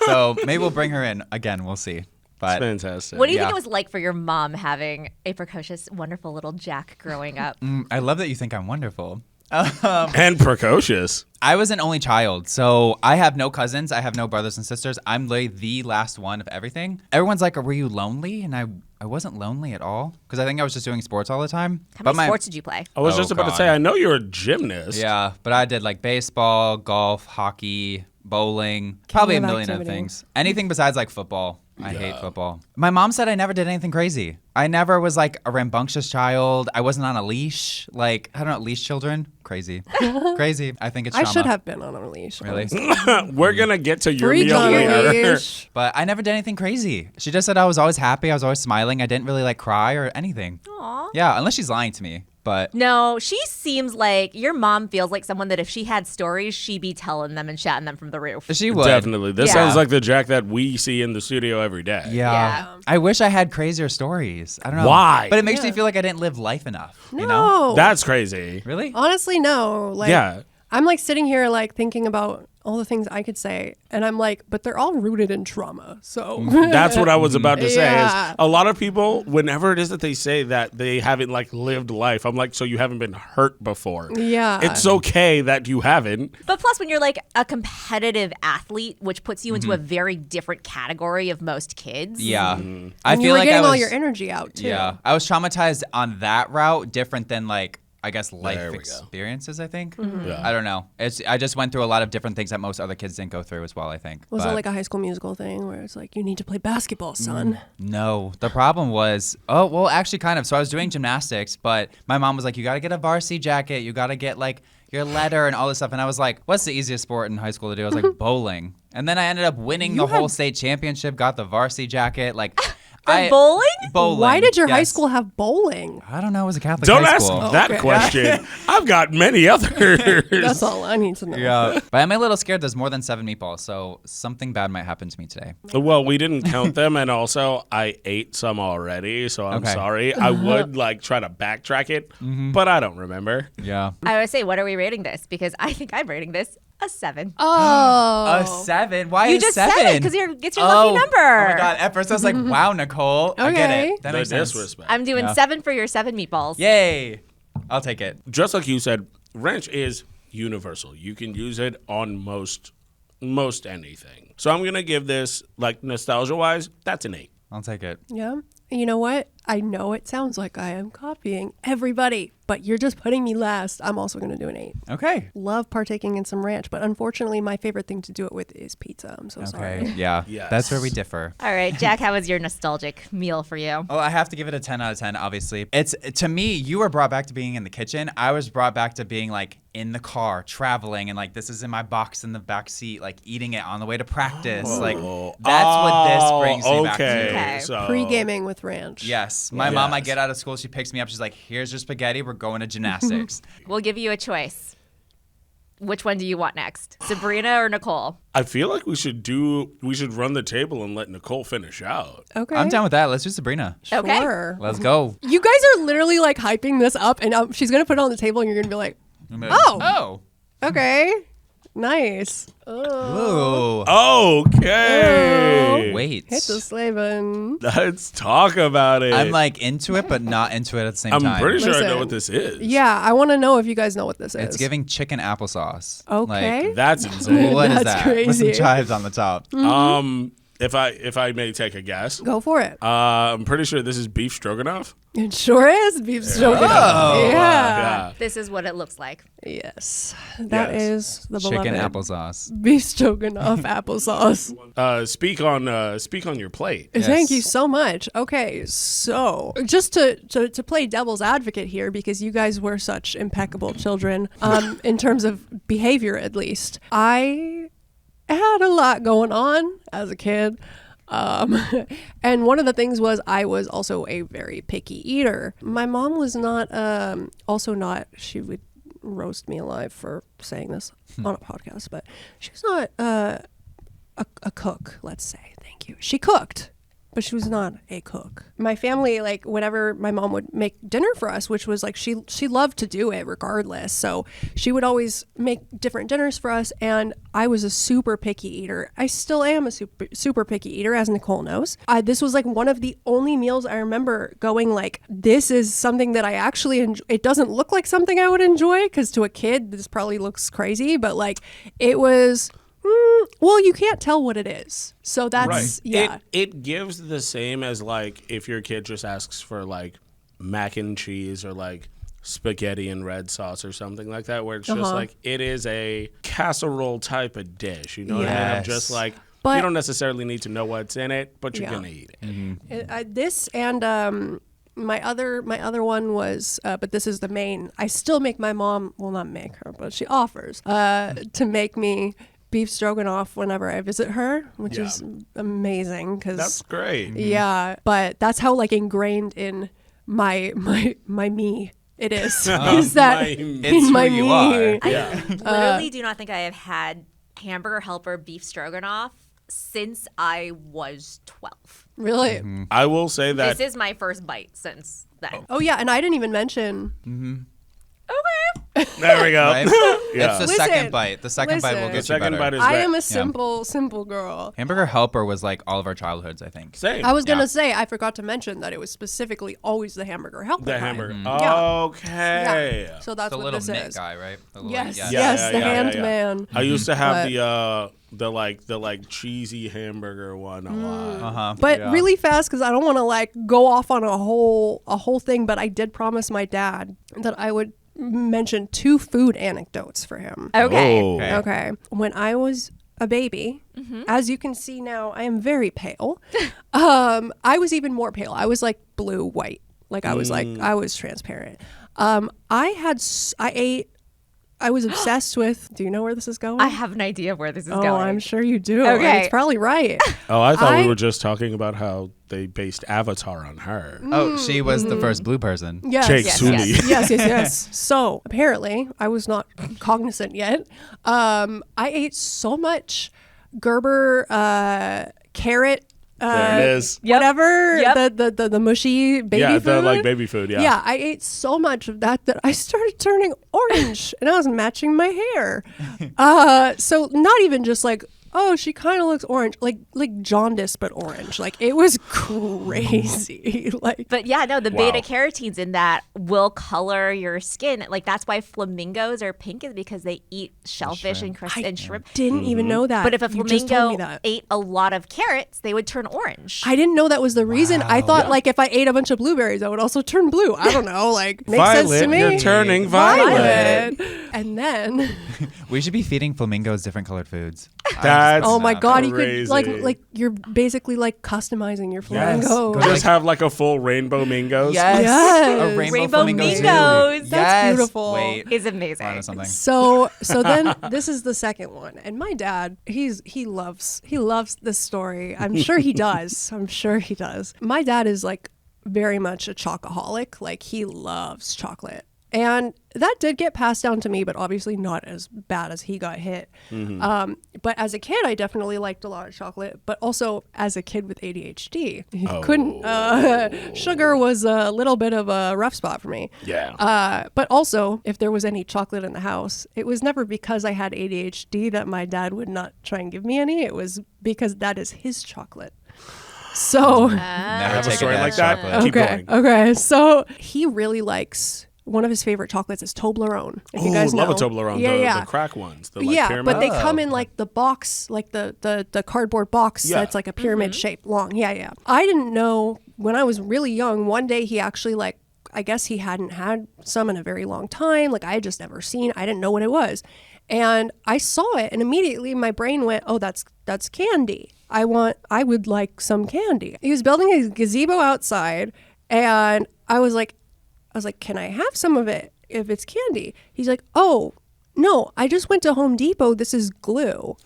B: So maybe we'll bring her in again. We'll see. But
C: Fantastic.
A: What do you
B: Yeah.
A: think it was like for your mom having a precocious, wonderful little Jack growing up?
B: I love that you think I'm wonderful.
C: And precocious.
B: I was an only child, so I have no cousins. I have no brothers and sisters. I'm literally the last one of everything. Everyone's like, were you lonely? And I wasn't lonely at all because I think I was just doing sports all the time.
A: How many sports did you play?
C: I was
B: Oh,
C: just about to
B: God.
C: say, I know you're a gymnast.
B: Yeah, but I did like baseball, golf, hockey, bowling, probably a
D: Kind of
B: million other
D: activity.
B: things. Anything besides like football. I hate football. My mom said I never did anything crazy. I never was like a rambunctious child. I wasn't on a leash. Like, I don't know, leash children? Crazy. Crazy. I think it's
D: I
B: trauma.
D: should have been on a leash.
B: Really?
C: We're going to get to your
D: Freak
C: meal
D: on a
C: later.
D: leash.
B: But I never did anything crazy. She just said I was always happy. I was always smiling. I didn't really like cry or anything.
A: Aw.
B: Yeah, unless she's lying to me. But
A: No, she seems like your mom feels like someone that if she had stories, she'd be telling them and shouting them from the roof.
B: she would.
C: Definitely. This
A: Yeah.
C: sounds like the Jack that we see in the studio every day.
B: Yeah.
A: Yeah.
B: I wish I had crazier stories. I don't know.
C: Why?
B: But it makes me
D: Yeah.
B: feel like I didn't live life enough.
D: No.
B: You know?
C: That's crazy.
B: Really?
D: Honestly, no. Like,
C: Yeah.
D: I'm like sitting here like thinking about all the things I could say, and I'm like, but they're all rooted in trauma. So
C: That's what I was about to say.
D: Yeah.
C: Is a lot of people, whenever it is that they say that they haven't like lived life, I'm like, so you haven't been hurt before.
D: Yeah.
C: It's okay that you haven't.
A: But plus, when you're like a competitive athlete, which puts you into a very different category of most kids.
B: Yeah. I
D: and
B: feel
D: you were
B: like
D: getting
B: I was
D: all your energy out too.
B: Yeah. I was traumatized on that route, different than like I guess life
C: There we go.
B: experiences, I think.
C: Yeah.
B: I don't know. I just went through a lot of different things that most other kids didn't go through as well, I think.
D: Was
B: But
D: it like a High School Musical thing where it's like you need to play basketball, son?
B: no. The problem was, oh, well, actually kind of. So I was doing gymnastics, but my mom was like, you got to get a varsity jacket. You got to get like your letter and all this stuff. And I was like, what's the easiest sport in high school to do? I was like, bowling. And then I ended up winning the whole state championship, got the varsity jacket. Like,
A: bowling?
B: Bowling.
D: Why did your high
B: yes.
D: school have bowling?
B: I don't know. It was a Catholic
C: Don't
B: high
C: ask
B: school.
C: that
D: Okay.
C: question. I've got many others.
D: That's all I need to know.
B: Yeah. But I'm a little scared there's more than 7 meatballs, so something bad might happen to me today.
C: Well, we didn't count them, and also I ate some already, so I'm
B: Okay.
C: sorry. I would like try to backtrack it, but I don't remember.
B: Yeah.
A: I would say, what are we rating this? Because I think I'm rating this A 7.
D: Oh.
B: A 7? Why
A: You
B: a
A: just
B: 7?
A: said it because it's your lucky number.
B: Oh my god! At first I was like, "Wow, Nicole, I get
D: Okay.
B: it." That
C: The
B: makes sense.
C: disrespect.
A: I'm doing 7 for your 7 meatballs.
B: Yay! I'll take it.
C: Just like you said, wrench is universal. You can use it on most anything. So I'm gonna give this, like, nostalgia-wise, that's an 8.
B: I'll take it.
D: Yeah. You know what? I know it sounds like I am copying everybody, but you're just putting me last. I'm also going to do an 8.
B: Okay.
D: Love partaking in some ranch, but unfortunately, my favorite thing to do it with is pizza. I'm so sorry.
B: Okay. Yeah.
C: Yes.
B: That's where we differ.
A: All right, Jack, how was your nostalgic meal for you?
B: Oh, I have to give it a 10 out of 10, obviously. It's, to me, you were brought back to being in the kitchen. I was brought back to being, like, in the car, traveling, and, like, this is in my box in the back seat, like, eating it on the way to practice. Like, that's what this brings me back to.
A: Okay.
C: So
D: Pre-gaming with ranch.
B: Yes. My mom, I
C: Yes.
B: get out of school, she picks me up, she's like, here's your spaghetti, we're going to gymnastics.
A: We'll give you a choice. Which one do you want next? Sabrina or Nicole?
C: I feel like we should run the table and let Nicole finish out.
D: Okay.
B: I'm down with that. Let's do Sabrina.
A: Okay.
D: Sure.
B: Let's go.
D: You guys are literally like hyping this up, and she's going to put it on the table, and you're going to be like,
B: Oh.
D: okay, nice.
B: Ooh.
C: Okay.
B: Wait.
D: Hit the sleigh button.
C: Let's talk about it.
B: I'm like into it, but not into it at the same time.
C: I'm pretty sure I know
D: Listen.
C: what this is.
D: Yeah, I want to know if you guys know what this is.
B: It's giving chicken applesauce.
D: Okay.
C: That's insane.
B: What is
D: That's
B: that? With some
D: crazy.
B: chives on the top.
C: If I may take a guess,
D: Go for it.
C: I'm pretty sure this is beef stroganoff.
D: It sure is beef stroganoff.
B: Oh.
C: Yeah.
A: This is what it looks like.
D: Yes. That
C: Yes.
D: is the
B: Chicken
D: beloved
B: applesauce.
D: beef stroganoff applesauce.
C: Speak on your plate.
D: Thank you
B: Yes.
D: so much. Okay, so just to play devil's advocate here, because you guys were such impeccable children, in terms of behavior at least, I had a lot going on as a kid. And one of the things was I was also a very picky eater. My mom was not, she would roast me alive for saying this on a podcast, but she was not a cook, let's say. Thank you. She cooked, but she was not a cook. My family, like, whenever my mom would make dinner for us, which was like, she loved to do it regardless. So she would always make different dinners for us. And I was a super picky eater. I still am a super picky eater, as Nicole knows. This was like one of the only meals I remember going like, this is something that I actually enjoy. It doesn't look like something I would enjoy, because to a kid, this probably looks crazy, but like it was... well, you can't tell what it is. So that's,
C: Right.
D: yeah.
C: It gives the same as, like, if your kid just asks for, like, mac and cheese or, like, spaghetti and red sauce or something like that, where it's just like, it is a casserole type of dish. You know what I mean? Of just like,
D: But-
C: you don't necessarily need to know what's in it, but you're
D: Yeah.
C: going to eat it.
D: This and my other one was, but this is the main. I still make my mom, well, not make her, but she offers to make me beef stroganoff whenever I visit her, which is amazing because
C: That's great.
D: yeah. But that's how like ingrained in my me it is. Is that
C: my
D: in
C: me.
B: It's
D: my
B: who you
D: me?
B: are.
C: Yeah.
A: Literally do not think I have had Hamburger Helper beef stroganoff since I was 12.
D: Really?
C: I will say that
A: This is my first bite since then.
D: Oh yeah, and I didn't even mention.
A: Okay.
C: there we go.
B: Right?
C: Yeah.
B: It's the
D: Listen,
B: second bite. The second bite will
D: listen.
B: get
C: The
B: you
C: second
B: better.
C: bite is
D: I
C: great.
D: am a simple girl.
B: Hamburger Helper was like all of our childhoods, I think.
C: Same.
D: I was gonna
B: Yeah.
D: say I forgot to mention that it was specifically always the hamburger helper.
C: the
D: kind.
C: hamburger.
D: Yeah.
C: Okay.
D: Yeah. So that's
B: The
D: what
B: little
D: this
B: mitt
D: is.
B: guy, right? The little,
D: Yes,
B: yeah.
D: yes, the hand
C: yeah.
D: man.
C: I used to have
D: But-
C: the cheesy hamburger one a lot.
B: Uh-huh.
D: But
B: Yeah.
D: really fast, because I don't want to like go off on a whole thing. But I did promise my dad that I would mention 2 food anecdotes for him.
A: Okay.
C: Oh.
B: Okay.
D: Okay. When I was a baby, as you can see now, I am very pale. I was even more pale. I was like blue white. Like I was transparent. I was obsessed with. Do you know where this is going?
A: I have an idea where this is
D: Oh,
A: going.
D: I'm sure you do.
A: Okay.
D: And it's probably right.
C: Oh, I thought
D: I-
C: we were just talking about how they based Avatar on her.
B: Oh, she was the first blue person.
D: Yes.
C: Jake
A: yes,
C: Sully.
A: yes.
D: Yes. So apparently, I was not cognizant yet. I ate so much Gerber carrot
C: There it is.
D: whatever
A: Yep.
D: the mushy baby
C: Yeah,
D: food.
C: the like baby food. Yeah.
D: Yeah, I ate so much of that I started turning orange, and I was matching my hair. So not even just like, oh, she kind of looks orange, like jaundice, but orange. Like it was crazy. Like,
A: But yeah, no, the
C: Wow.
A: beta carotenes in that will color your skin. Like that's why flamingos are pink, is because they eat shellfish and shrimp.
D: didn't even know that.
A: But if a
D: You just told me
A: flamingo
D: that.
A: ate a lot of carrots, they would turn orange.
D: I didn't know that was the reason. I thought like if I ate a bunch of blueberries, I would also turn blue. I don't know. Like makes sense to
C: Violet,
D: me.
C: you're turning violet.
D: And then,
B: We should be feeding flamingos different colored foods.
C: That's
D: oh my god, you could
C: crazy.
D: like you're basically like customizing your flamingo.
B: Go
C: Just have like a full rainbow mingos.
D: Yes.
B: A rainbow,
A: Rainbow
B: flamingo too.
A: mingos.
D: That's
B: Yes.
D: beautiful.
B: Wait,
A: is
B: I know
A: amazing.
B: something.
D: So then this is the second one, and my dad he loves this story. I'm sure he does. My dad is like very much a chocoholic. Like he loves chocolate, and that did get passed down to me, but obviously not as bad as he got hit. But as a kid, I definitely liked a lot of chocolate. But also as a kid with ADHD, he couldn't. Sugar was a little bit of a rough spot for me.
C: Yeah.
D: But also, if there was any chocolate in the house, it was never because I had ADHD that my dad would not try and give me any. It was because that is his chocolate. So,
B: Never
C: have a
B: take
C: story
B: dad's
C: like that?
B: chocolate.
C: Keep going.
D: okay. So he really likes, one of his favorite chocolates is Toblerone. If you guys
C: love
D: know.
C: a Toblerone. The crack ones. The like
D: Yeah,
C: pyramid.
D: but they come in like the box, like the cardboard box
C: Yeah.
D: that's like a pyramid shape long. Yeah. I didn't know when I was really young. One day he actually like, I guess he hadn't had some in a very long time. Like I had just never seen. I didn't know what it was, and I saw it, and immediately my brain went, "Oh, that's candy. I would like some candy." He was building a gazebo outside, and I was like, "Can I have some of it if it's candy?" He's like, "Oh, no, I just went to Home Depot. This is glue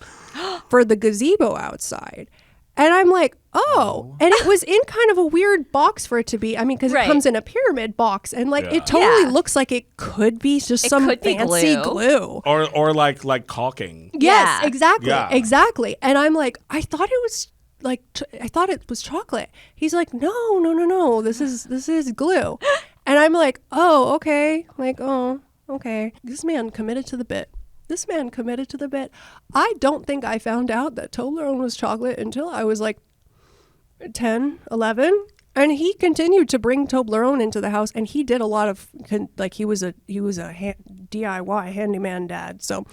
D: for the gazebo outside." And I'm like, oh. And it was in kind of a weird box for it to be. I mean, because
A: Right.
D: it comes in a pyramid box, and like it totally
A: Yeah.
D: looks like it could be just some
A: could be
D: fancy
A: glue.
C: or like caulking.
D: Yes,
A: Yeah.
D: exactly.
C: Yeah.
D: Exactly. And I'm like, I thought it was like, I thought it was chocolate. He's like, no. This is glue. And I'm like, oh, okay. Like, oh, okay. This man committed to the bit. I don't think I found out that Toblerone was chocolate until I was like 10, 11. And he continued to bring Toblerone into the house, and he did a lot of like he was a DIY handyman dad. So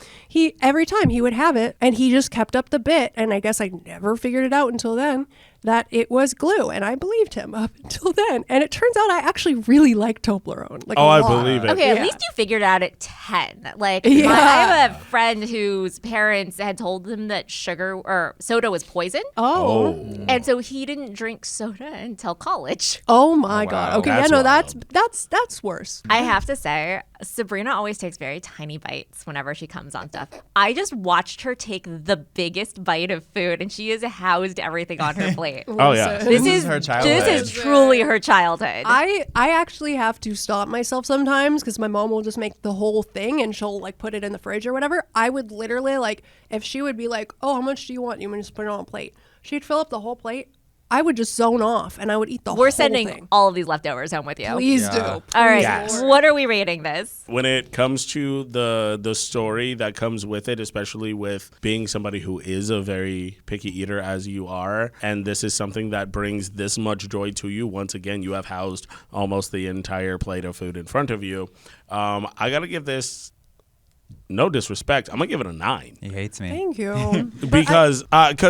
D: every time he would have it, and he just kept up the bit. And I guess I never figured it out until then that it was glue, and I believed him up until then. And it turns out I actually really like Toblerone. Like,
C: Oh,
D: a
C: I
D: lot.
C: believe it.
A: Okay, at
D: Yeah.
A: least you figured it out at 10. Like,
D: Yeah.
A: I have a friend whose parents had told him that sugar or soda was poison.
D: Oh.
A: And so he didn't drink soda until college.
D: Oh my
B: wow.
D: God. Okay,
C: That's
D: yeah, no,
C: wild.
D: that's worse.
A: I have to say, Sabrina always takes very tiny bites whenever she comes on stuff. I just watched her take the biggest bite of food, and she has housed everything on her plate.
C: Oh yeah.
A: This
B: is
A: is
B: her childhood.
A: This is truly her childhood.
D: I actually have to stop myself sometimes because my mom will just make the whole thing and she'll like put it in the fridge or whatever. I would literally like, if she would be like, oh, how much do you want? You want to just put it on a plate? She'd fill up the whole plate. I would just zone off and I would eat the whole
A: We're sending
D: thing.
A: all of these leftovers home with you.
D: Please
B: Yeah.
D: do.
A: All right.
C: Yes.
A: What are we rating this?
C: When it comes to the story that comes with it, especially with being somebody who is a very picky eater as you are, and this is something that brings this much joy to you, once again, you have housed almost the entire plate of food in front of you. I got to give this, no disrespect, I'm going to give it a 9.
B: He hates me.
D: Thank you.
C: Because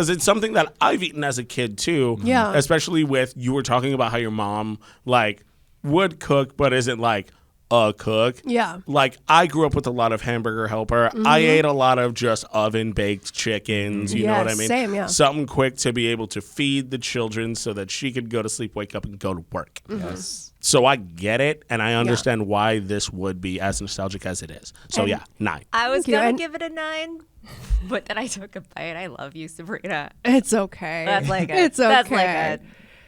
C: it's something that I've eaten as a kid too.
D: Yeah.
C: Especially with, you were talking about how your mom like would cook but isn't like a cook.
D: Yeah.
C: Like I grew up with a lot of Hamburger Helper. I ate a lot of just oven baked chickens. You know what I
D: Yes,
C: mean?
D: same, yeah.
C: Something quick to be able to feed the children so that she could go to sleep, wake up, and go to work.
B: Yes.
C: So I get it, and I understand why this would be as nostalgic as it is. So yeah, 9.
A: I was
D: Thank you.
A: going
D: And-
A: to give it a 9, but then I took a bite. I love you, Sabrina.
D: It's okay.
A: That's like a,
D: it's okay.
A: That's like a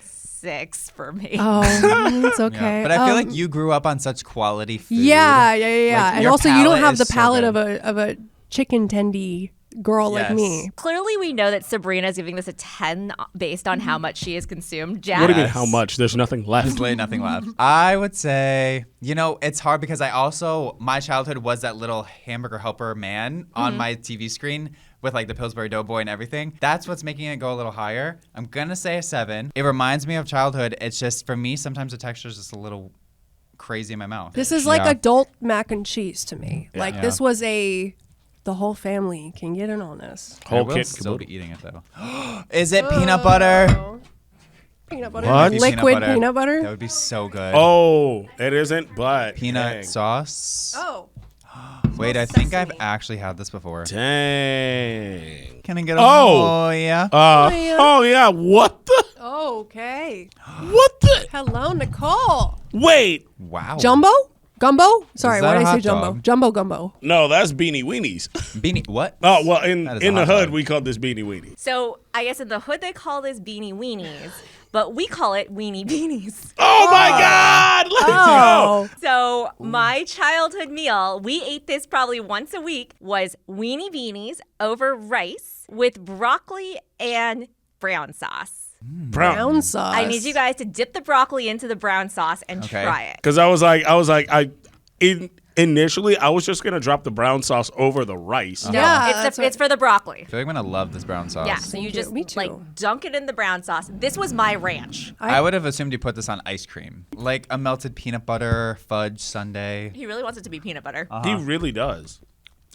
A: 6 for me.
D: Oh, it's okay.
B: But I feel like you grew up on such quality food.
D: Yeah.
B: Like,
D: And
B: your
D: also, you don't
B: palate
D: have
B: is
D: the
B: so
D: palate
B: good.
D: of a chicken tendy girl like
B: Yes.
D: me.
A: Clearly, we know that Sabrina is giving this a 10 based on how much she has consumed. Jack?
C: What do you mean,
B: Yes.
C: how much? There's nothing left.
B: There's literally nothing left. I would say, it's hard because my childhood was that little hamburger helper man on my TV screen with like the Pillsbury Doughboy and everything. That's what's making it go a little higher. I'm gonna say a 7. It reminds me of childhood. It's just, for me, sometimes the texture is just a little crazy in my mouth.
D: This is like
B: Yeah.
D: adult mac and cheese to me. Like
B: Yeah.
D: this was the whole family can get in on this.
B: I
C: Whole
B: will
C: kit
B: still
C: caboodle.
B: be eating it though. Is it peanut butter?
D: Peanut butter.
C: What?
D: Liquid peanut butter.
B: That would be so good.
C: Oh, it isn't, but
B: Peanut
C: dang.
B: sauce.
D: Oh.
B: Wait, I think I've actually had this before.
C: Dang.
B: Can I get a
C: Oh.
B: yeah?
C: Oh yeah. What the?
D: Okay.
C: What the?
D: Hello, Nicole.
C: Wait.
B: Wow.
D: Jumbo? Gumbo? Sorry,
B: that
D: why
B: a
D: did I say
B: hot
D: jumbo?
B: dog?
D: Jumbo gumbo.
C: No, that's Beanie Weenies.
B: Beanie. What?
C: Oh well, in
B: That is a
C: the
B: hot
C: hood
B: dog.
C: we call this Beanie Weenies.
A: So I guess in the hood they call this beanie weenies, but we call it weenie beanies.
C: Oh my God! Let's go.
A: So my childhood meal, we ate this probably once a week, was weenie beanies over rice with broccoli and brown sauce.
D: Brown sauce.
A: I need you guys to dip the broccoli into the brown sauce and
B: Okay.
A: try it.
C: Because initially I was just gonna drop the brown sauce over the rice.
A: No,
D: Yeah,
A: it's for the broccoli.
B: I feel like I'm gonna love this brown sauce.
A: Yeah, so you
D: you.
A: just
D: Me too.
A: like dunk it in the brown sauce. This was my ranch.
B: I would have assumed you put this on ice cream, like a melted peanut butter fudge sundae.
A: He really wants it to be peanut butter.
C: He really does.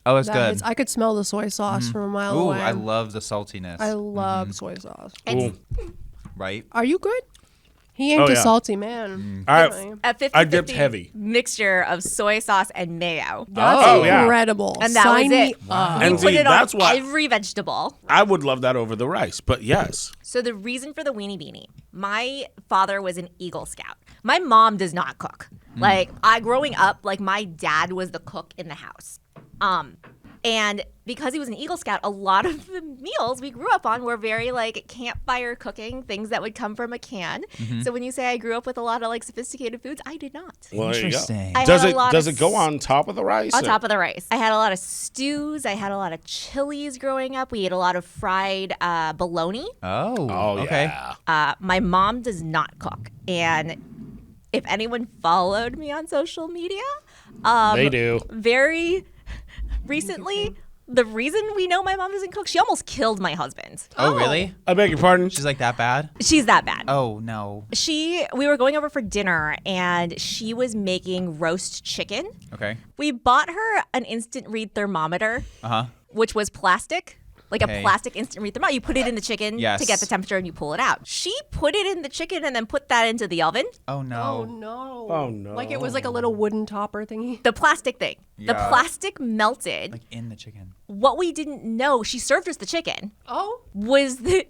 B: Oh, it's
D: That
B: good.
D: hits- I could smell the soy sauce from a mile
B: Ooh,
D: away.
B: I love the saltiness.
D: I love soy sauce.
A: It's
B: Right?
D: Are you good? He ain't
C: Oh,
D: a
C: yeah.
D: salty man.
C: All right.
D: Definitely.
A: a 50
C: I dipped heavy.
A: mixture of soy sauce and mayo.
D: That's
C: Oh, yeah.
D: incredible.
A: And that
D: Sign
A: was
D: me
A: it.
D: up.
A: We
C: And
A: put
C: see,
A: it on
C: that's why-
A: every vegetable.
C: I would love that over the rice, but yes.
A: So the reason for the weenie beanie, my father was an Eagle Scout. My mom does not cook. Like growing up, like my dad was the cook in the house. And because he was an Eagle Scout, a lot of the meals we grew up on were very like campfire cooking, things that would come from a can. So when you say I grew up with a lot of like sophisticated foods, I did not.
C: Well, there you go.
B: Interesting.
A: I
C: Does
A: had a
C: it
A: lot
C: does
A: of
C: it go on top of the rice?
A: On top of the rice. I had a lot of stews. I had a lot of chilies growing up. We ate a lot of fried bologna.
B: Oh.
C: Oh
B: okay.
C: yeah.
A: My mom does not cook. And if anyone followed me on social media,
C: They do.
A: very recently, the reason we know my mom doesn't cook, she almost killed my husband.
B: Oh, really?
C: I beg your pardon.
B: She's like that bad?
A: She's that bad.
B: Oh, no.
A: We were going over for dinner and she was making roast chicken.
B: Okay.
A: We bought her an instant read thermometer,
B: Uh-huh.
A: which was plastic. Like
B: Okay.
A: a plastic instant read thermometer. You put it in the chicken
B: Yes.
A: to get the temperature and you pull it out. She put it in the chicken and then put that into the oven.
B: Oh,
D: Oh
B: no.
D: no.
C: Oh, no.
D: Like it was like a little wooden topper thingy.
A: The plastic thing. The
B: Yeah.
A: plastic melted.
B: Like in the chicken.
A: What we didn't know, she served us the chicken,
D: Oh.
A: was that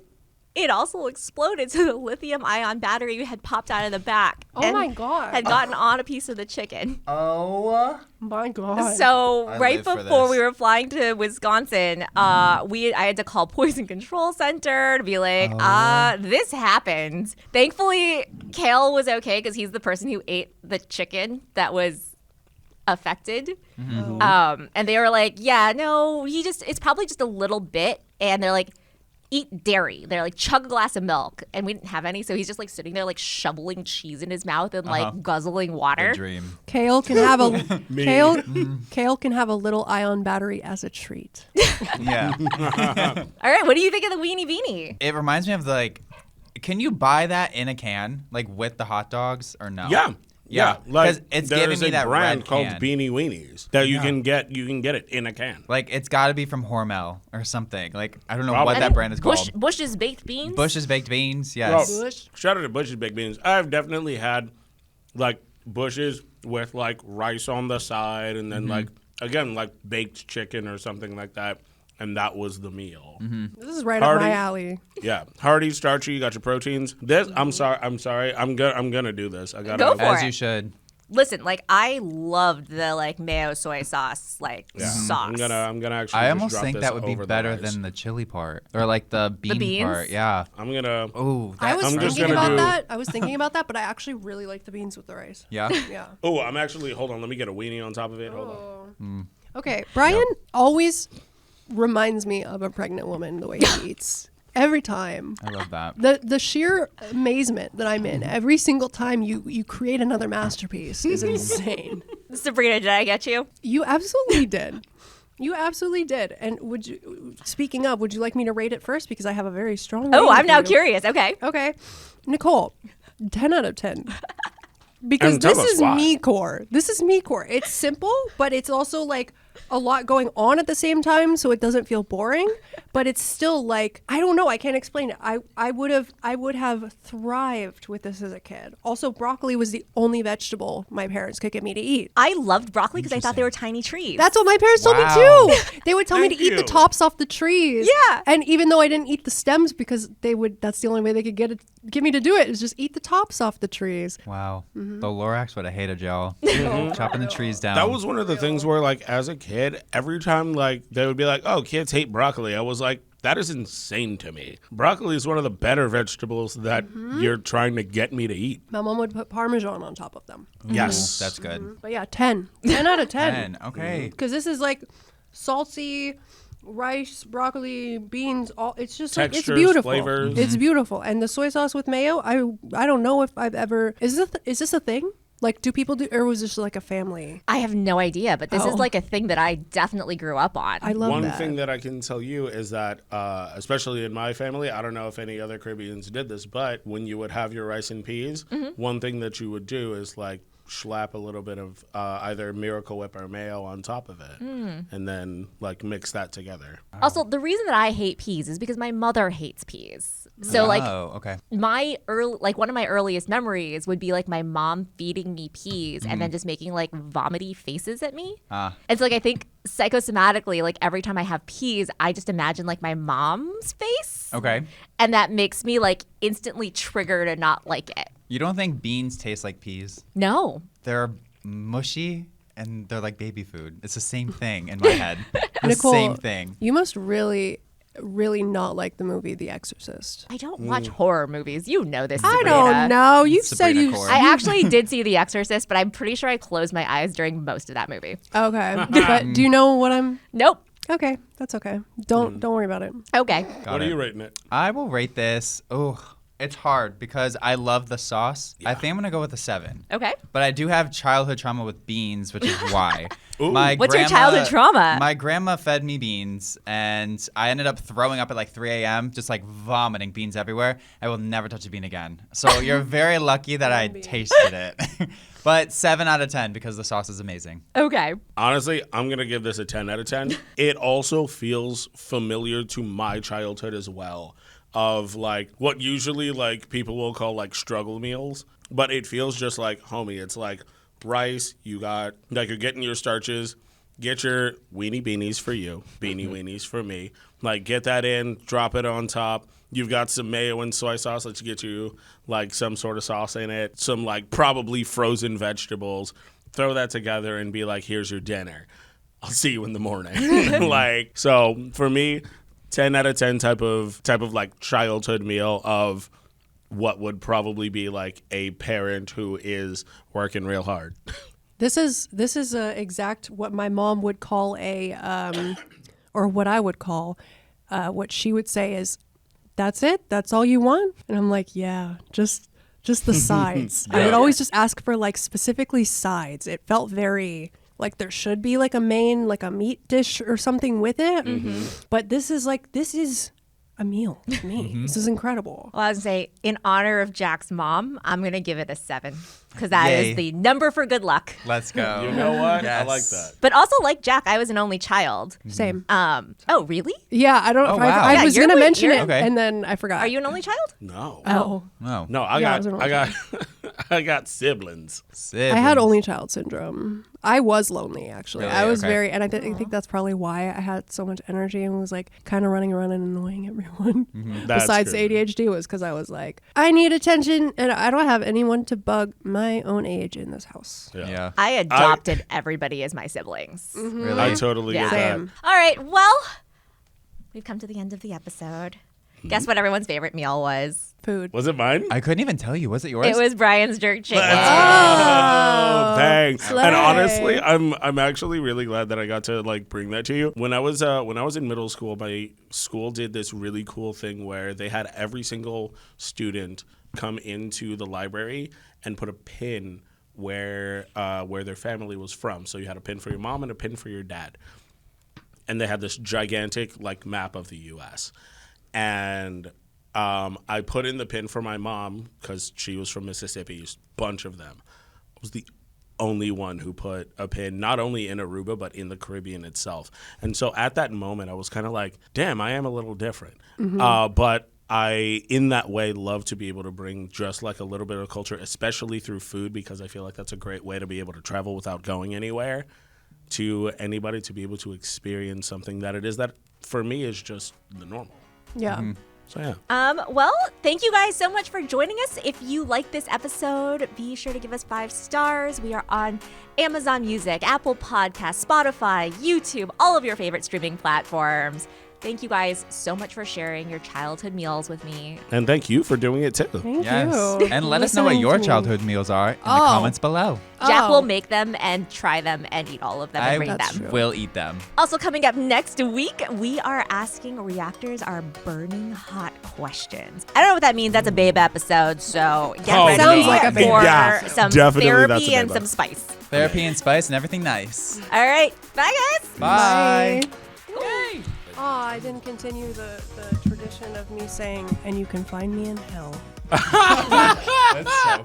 A: it also exploded. So the lithium ion battery had popped out of the back.
D: Oh
A: and
D: my God.
A: Had gotten on a piece of the chicken.
B: Oh.
D: My God.
A: So
B: I
A: right
B: live for
A: before
B: this.
A: we were flying to Wisconsin, I had to call Poison Control Center to be like, this happened. Thankfully, Kale was okay because he's the person who ate the chicken that was affected. And they were like, yeah, no, it's probably just a little bit. And they're like, eat dairy. They're like, chug a glass of milk. And we didn't have any. So he's just like sitting there like shoveling cheese in his mouth and like guzzling water.
B: Good dream.
D: Kale can have a Kale can have a little ion battery as a treat.
B: Yeah.
A: All right, what do you think of the weenie beanie?
B: It reminds me of can you buy that in a can, like with the hot dogs or no?
C: Yeah.
B: Yeah.
C: Like
B: Because it's
C: there's
B: giving me
C: a
B: that
C: brand
B: red
C: called
B: can.
C: Beanie Weenies that you can get it in a can.
B: Like it's got to be from Hormel or something. Like I don't know
C: Probably.
B: what that brand is called.
A: Bush's baked beans.
B: Bush's baked beans. Yes.
C: Well, shout out to Bush's Baked Beans. I've definitely had like Bush's with like rice on the side and then like again like baked chicken or something like that. And that was the meal.
D: This is right
C: Hardy.
D: up my alley.
C: Yeah, hearty, starchy. You got your proteins. This, I'm sorry. I'm gonna do this. I gotta
A: Go for
B: As
A: it.
B: you should.
A: Listen, like I loved the like mayo soy sauce sauce.
C: I'm gonna actually.
B: I
C: just
B: almost
C: drop
B: think
C: this
B: that would be
C: over the
B: better
C: rice.
B: than the chili part or like the bean
A: beans?
B: part. Yeah.
C: I'm gonna.
B: Oh,
D: I was
C: I'm just
D: thinking
C: gonna
D: about
C: do-
D: that. I was thinking about that, but I actually really like the beans with the rice.
B: Yeah.
D: Yeah.
C: Oh, I'm actually. Hold on. Let me get a weenie on top of it. Hold on.
D: Okay, Brian always reminds me of a pregnant woman the way he eats. Every time.
B: I love that.
D: The sheer amazement that I'm in every single time you create another masterpiece is insane.
A: Sabrina, did I get you?
D: You absolutely did. You absolutely did. And speaking of, would you like me to rate it first? Because I have a very strong
A: Oh,
D: rating
A: I'm
D: for
A: now
D: you.
A: curious. Okay.
D: Okay. Nicole, 10 out of 10. Because
C: And tell
D: this
C: us
D: is
C: why.
D: me core. This is me core. It's simple, but it's also like a lot going on at the same time, so it doesn't feel boring. But it's still like, I don't know. I can't explain it. I would have thrived with this as a kid. Also, broccoli was the only vegetable my parents could get me to eat.
A: I loved broccoli because I thought they were tiny trees.
D: That's what my parents told me
B: Wow.
D: too. They would tell me to
C: Thank
D: eat the
C: you.
D: tops off the trees.
A: Yeah.
D: And even though I didn't eat the stems because that's the only way they could get me to do it is just eat the tops off the trees.
B: Wow. The Lorax would have hated y'all. Chopping the trees down.
C: That was one of the things where, like, as a kid, every time, like, they would be like, oh, kids hate broccoli. I was like, that is insane to me. Broccoli is one of the better vegetables that you're trying to get me to eat.
D: My mom would put Parmesan on top of them.
C: Yes.
B: That's good.
D: But yeah, 10. 10 out of 10.
B: 10. Okay.
D: Because this is like salty rice, broccoli, beans, all it's just like it's
C: Textures,
D: beautiful.
C: flavors.
D: It's beautiful. And the soy sauce with mayo, I don't know if I've ever is this a thing? Like, do people do, or was this like a family?
A: I have no idea, but this is
D: Oh.
A: like a thing that I definitely grew up on.
D: I love
C: One
D: that.
C: thing that I can tell you is that, especially in my family, I don't know if any other Caribbeans did this, but when you would have your rice and peas, one thing that you would do is like slap a little bit of either Miracle Whip or mayo on top of it, and then like mix that together.
A: Also, the reason that I hate peas is because my mother hates peas. So like
B: Oh, okay.
A: one of my earliest memories would be like my mom feeding me peas and then just making like vomity faces at me. And so like I think psychosomatically, like every time I have peas, I just imagine like my mom's face.
B: Okay.
A: And that makes me like instantly trigger to not like it.
B: You don't think beans taste like peas?
A: No.
B: They're mushy and they're like baby food. It's the same thing in my head. The
D: Nicole,
B: same thing.
D: You must really not like the movie The Exorcist.
A: I don't watch horror movies. You know this,
D: I
A: Sabrina.
D: don't know. You've said
B: Sabrina
D: you.
B: Core.
A: I actually did see The Exorcist, but I'm pretty sure I closed my eyes during most of that movie.
D: Okay, but do you know what I'm?
A: Nope.
D: Okay, that's okay. Don't worry about it.
A: Okay.
C: What are you rating it?
B: I will rate this. Oh, it's hard because I love the sauce. I think I'm gonna go with a 7.
A: Okay.
B: But I do have childhood trauma with beans, which is why.
C: Ooh.
A: What's your childhood trauma?
B: My grandma fed me beans, and I ended up throwing up at like 3 a.m., just like vomiting beans everywhere. I will never touch a bean again. So you're very lucky that I tasted it. But 7 out of 10 because the sauce is amazing.
A: Okay.
C: Honestly, I'm going to give this a 10 out of 10. It also feels familiar to my childhood as well, of like what usually like people will call like struggle meals, but it feels just like, homie, it's like rice, you got like you're getting your starches, get your weenie beanies for you, beanie weenies for me. Like get that in, drop it on top. You've got some mayo and soy sauce. Let's get you like some sort of sauce in it, some like probably frozen vegetables. Throw that together and be like, here's your dinner. I'll see you in the morning. Like, so for me, 10 out of 10 type of like childhood meal of what would probably be like a parent who is working real hard.
D: This is exact what my mom would call or what I would call, what she would say is, "That's it? That's all you want?" And I'm like, "Yeah, just the sides." I would always just ask for like specifically sides. It felt very like there should be like a main, like a meat dish or something with it. But this is a meal to me. This is incredible.
A: Well, I was going to say, in honor of Jack's mom, I'm going to give it a 7 because that
B: Yay.
A: is the number for good luck.
B: Let's go.
C: You know what? I
B: Yes.
C: like that.
A: But also, like Jack, I was an only child.
D: Same.
A: Oh, really?
D: Yeah, I don't.
B: Oh,
D: I,
B: wow.
D: I
A: Yeah,
D: was
A: you're
D: gonna
A: way-
D: mention
A: you're-
D: it,
B: Okay.
D: and then I forgot.
A: Are you an only child?
C: No.
D: Oh,
B: No.
C: No, I
D: Yeah, I was
C: got
D: an
C: I
D: only
C: got I got siblings.
D: I had only child syndrome. I was lonely, actually.
B: Really?
D: I was
B: Okay.
D: very, and I think that's probably why I had so much energy and was like kind of running around and annoying everyone.
C: That's
D: Besides
C: good.
D: ADHD was because I was like, I need attention, and I don't have anyone to bug my own age in this house.
B: Yeah.
A: I adopted everybody as my siblings.
B: Really?
C: I totally
A: Yeah.
C: get that.
D: Same.
A: All right. Well, we've come to the end of the episode. Guess what everyone's favorite meal was?
D: food?
C: Was it mine?
B: I couldn't even tell you. Was it yours?
A: It was Brian's jerk chicken.
C: Oh, dang.
D: slay.
C: And honestly, I'm actually really glad that I got to like bring that to you. When I was in middle school, my school did this really cool thing where they had every single student come into the library and put a pin where their family was from. So you had a pin for your mom and a pin for your dad. And they had this gigantic like map of the U.S. And I put in the pin for my mom because she was from Mississippi, a bunch of them. I was the only one who put a pin not only in Aruba but in the Caribbean itself. And so at that moment, I was kind of like, damn, I am a little different. But I, in that way, love to be able to bring just like a little bit of culture, especially through food, because I feel like that's a great way to be able to travel without going anywhere, to anybody to be able to experience something that it is that for me is just the normal.
D: Yeah.
C: So yeah.
A: Well, thank you guys so much for joining us. If you like this episode, be sure to give us 5 stars. We are on Amazon Music, Apple Podcasts, Spotify, YouTube, all of your favorite streaming platforms. Thank you guys so much for sharing your childhood meals with me.
C: And thank you for doing it too.
D: Thank
B: Yes.
D: you.
B: And let us know what
D: Listening
B: your
D: to me.
B: childhood meals are in the comments below.
A: Jack
D: Oh.
A: will make them and try them and eat all of them and
B: I
A: rate
D: That's
A: them.
D: true.
B: will eat them.
A: Also coming up next week, we are asking reactors our burning hot questions. I don't know what that means. That's a Beba episode, so get
C: Oh,
A: ready
D: sounds like a Beba.
A: for
C: Yeah,
A: some
C: definitely that's a
A: therapy and
C: Beba.
A: some spice.
B: Therapy and spice and everything nice.
A: All right, bye guys.
B: Bye.
A: Yay.
D: Oh, I didn't continue the tradition of me saying, and you can find me in hell.
B: That's so